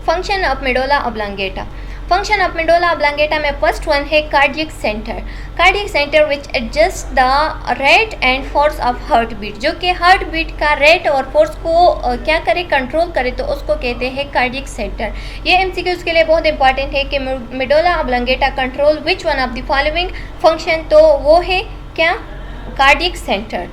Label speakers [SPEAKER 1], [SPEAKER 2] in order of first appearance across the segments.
[SPEAKER 1] Function of medulla oblongata. Function of medulla oblongata में first one है cardiac centre. Cardiac centre which adjust the rate and force of heart beat, जो कि heart beat का rate और force को क्या करे, कंट्रोल करे, तो उसको कहते हैं कार्डियक सेंटर। ये एमसीक्यूज के लिए बहुत इंपॉर्टेंट है कि medulla oblongata control which one of the following function, तो वो है क्या, कार्डियक सेंटर।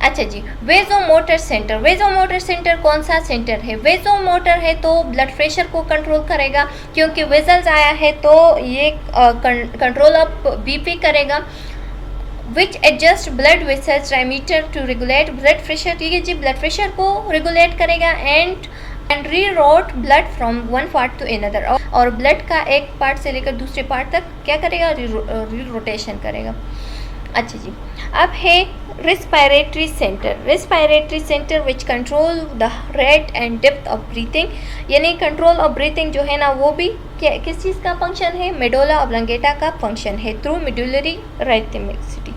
[SPEAKER 1] अच्छा जी, वेजोमोटर सेंटर। वेजोमोटर सेंटर कौन सा सेंटर है? वेजोमोटर है तो ब्लड प्रेशर को कंट्रोल करेगा, क्योंकि वेजल्स आया है तो ये कंट्रोल ऑफ बीपी करेगा। Which adjust blood vessels diameter to regulate blood pressure, ठीक है जी, ब्लड प्रेशर को रेगुलेट करेगा। And reroute blood from one part to another, और ब्लड का एक पार्ट से लेकर दूसरे पार्ट तक क्या करेगा, रीरोटेशन करेगा। अच्छा जी, अब है respiratory centre. Respiratory centre which control the rate and depth of breathing, यानी कंट्रोल ऑफ ब्रीथिंग जो है ना, वो भी किस चीज़ का फंक्शन है, मेडुला ऑब्लांगेटा का फंक्शन है, through medullary rhythmicity.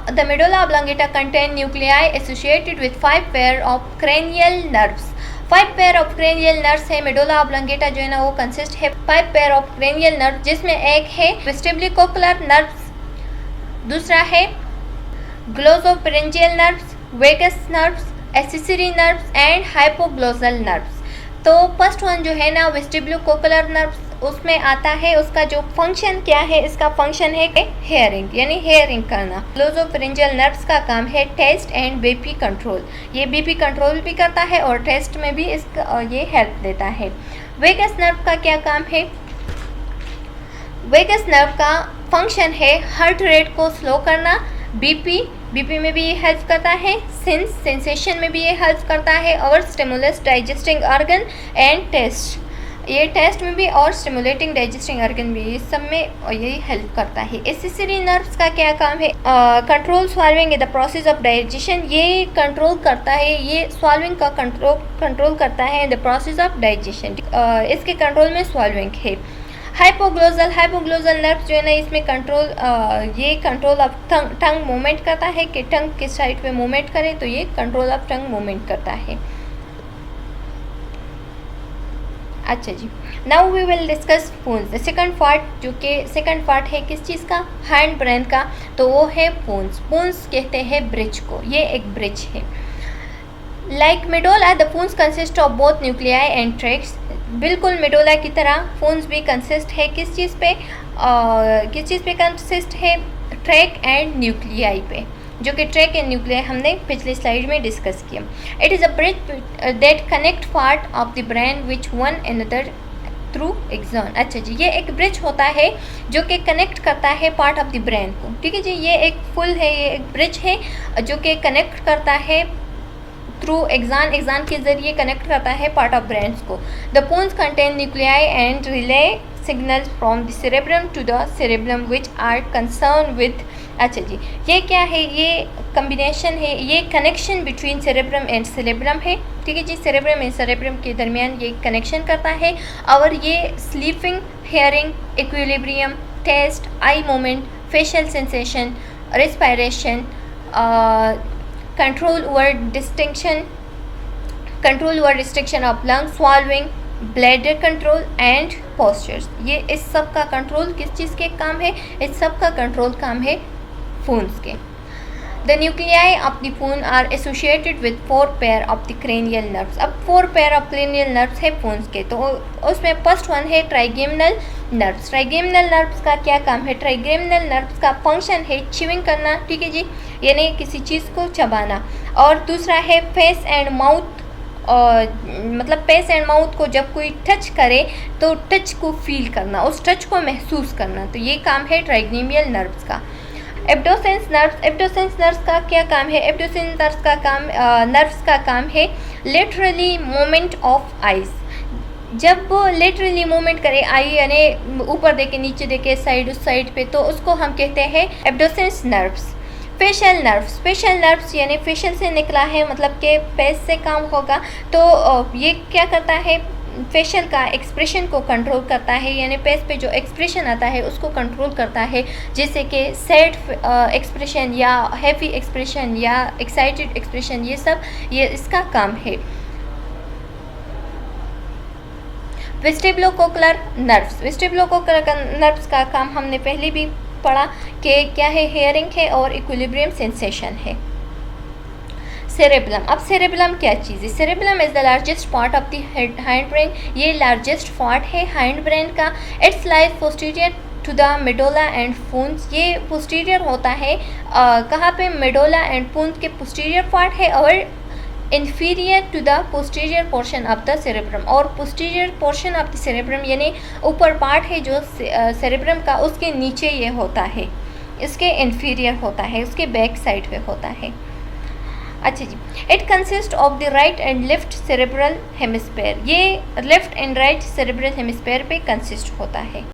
[SPEAKER 1] The medulla oblongata contain nuclei associated with 5 pair of cranial nerves. 5 pair of cranial nerves है medulla oblongata जो है ना, वो कंसिस्ट है 5 pair of cranial nerves, जिसमें एक है vestibulocochlear nerves, दूसरा है glossopharyngeal nerves, vagus nerves, accessory nerves and hypoglossal nerves। तो फर्स्ट वन जो है ना vestibulocochlear nerves, उसमें आता है, उसका जो फंक्शन क्या है, इसका फंक्शन है हेयरिंग, यानी हेयरिंग करना। ग्लोसोफेरिंजियल नर्व्स का काम है टेस्ट एंड बीपी कंट्रोल, ये बीपी कंट्रोल भी करता है और टेस्ट में भी इसका ये हेल्प देता है। वेगस नर्व का क्या काम है? वेगस नर्व का फंक्शन है हार्ट रेट को स्लो करना, बीपी में भी ये हेल्प करता है, सेंसेशन में भी ये हेल्प करता है, और stimulus digesting organ and taste, ये टेस्ट में भी और स्टिमुलेटिंग डाइजेस्टिंग ऑर्गन भी, इस सब में यही हेल्प करता है। एसेसरी नर्व्स का क्या काम है? Control swallowing in the process of digestion, ये कंट्रोल करता है, ये स्वाल्विंग का कंट्रोल करता है in the process of digestion, इसके कंट्रोल में स्वाल्विंग है। हाइपोग्लोसल नर्व जो है ना, इसमें ये कंट्रोल ऑफ टंग मूवमेंट करता है, कि टंग किस साइड पे मूवमेंट करे, तो ये कंट्रोल ऑफ टंग मूवमेंट करता है। अच्छा जी, now we will discuss pons. Second part, जो कि सेकंड पार्ट है किस चीज़ का, हैंड ब्रेन का, तो वो है फोन्स। फोन्स कहते हैं ब्रिज को, ये एक ब्रिज है। Like medulla the phones consist of both nuclei and tracks, बिल्कुल मेडुला की तरह फोन्स भी कंसिस्ट है किस चीज़ पे कंसिस्ट है, ट्रैक एंड न्यूक्लियाई पे, जो कि ट्रैक एंड न्यूक्लियाई हमने पिछली स्लाइड में डिस्कस किया। It is a bridge that connect part of the brain which one another through axon. अच्छा जी, ये एक ब्रिज होता है जो कि कनेक्ट करता है पार्ट ऑफ द ब्रेन को, ठीक है जी, ये एक पुल है, ये एक ब्रिज है जो कि कनेक्ट करता है थ्रू एक्सॉन के ज़रिए कनेक्ट करता है पार्ट ऑफ ब्रेन्स को। The pons contain nuclei and relay signals from the cerebrum to the cerebrum which are concern with. अच्छा जी, ये क्या है, ये कम्बिनेशन है, ये connection between cerebrum and cerebrum है, ठीक है जी, सेरेब्रम एंड सेरेब्रम के दरमियान ये कनेक्शन करता है, और ये sleeping, hearing, equilibrium, taste, eye movement, facial sensation, respiration, control over restriction of lung, swallowing, bladder control and postures, ये इस सब का कंट्रोल किस चीज़ के काम है, इस सब का कंट्रोल काम है फोन्स के। The nuclei of the pons are associated with 4 pair of the cranial nerves. अब 4 पेयर ऑफ क्रेनियल नर्व्स है फोन्स के, तो उसमें फर्स्ट वन है ट्राइगेमिनल नर्व्स। ट्राइगेमिनल नर्व्स का क्या काम है? ट्राइगेमिनल नर्व्स का फंक्शन है च्यूइंग करना, ठीक है जी, यानी किसी चीज़ को चबाना, और दूसरा है फेस एंड माउथ, मतलब फेस एंड माउथ को जब कोई टच करे तो टच को फील करना, उस टच को महसूस करना, तो ये काम है ट्राइगेमिनल नर्व्स का। एब्डोसेंस नर्व्स का क्या काम है? एब्डोसेंस नर्व्स का काम है लेटरली मूवमेंट ऑफ आइज। जब वो लेटरली मूवमेंट करे, आई यानी ऊपर देखे, नीचे देखे, साइड उस साइड पे, तो उसको हम कहते हैं एब्डोसेंस नर्व्स। फेशियल नर्व्स यानी फेशियल से निकला है, मतलब कि फेस से काम होगा, तो ये क्या करता है, फेशियल का एक्सप्रेशन को कंट्रोल करता है, यानी फेस पे जो एक्सप्रेशन आता है उसको कंट्रोल करता है, जैसे कि सैड एक्सप्रेशन या हैप्पी एक्सप्रेशन या एक्साइटेड एक्सप्रेशन, ये सब ये इसका काम है। वेस्टिबुलोकोक्युलर नर्व्स, वेस्टिबुलोकोक्युलर नर्व्स का काम हमने पहले भी पढ़ा कि क्या है, हेयरिंग है और इक्विलिब्रियम सेंसेशन है। सेरेबलम, अब सेरेबलम क्या चीज़ है? Cerebellum is the largest part of the hind brain, ये लार्जेस्ट पार्ट है हाइंड ब्रेन का। It's lies posterior to the medulla and pons, ये पोस्टीरियर होता है कहाँ पे? मेडोला एंड फूंस के पोस्टीरियर पार्ट है और inferior to the posterior portion of the cerebrum, और posterior portion of the cerebrum यानी ऊपर पार्ट है जो cerebrum का, उसके नीचे ये होता है, इसके inferior होता है, उसके बैक साइड पे होता है। अच्छा जी, it consist of the right and left cerebral hemisphere, ये left and right cerebral hemisphere पे कंसिस्ट होता है।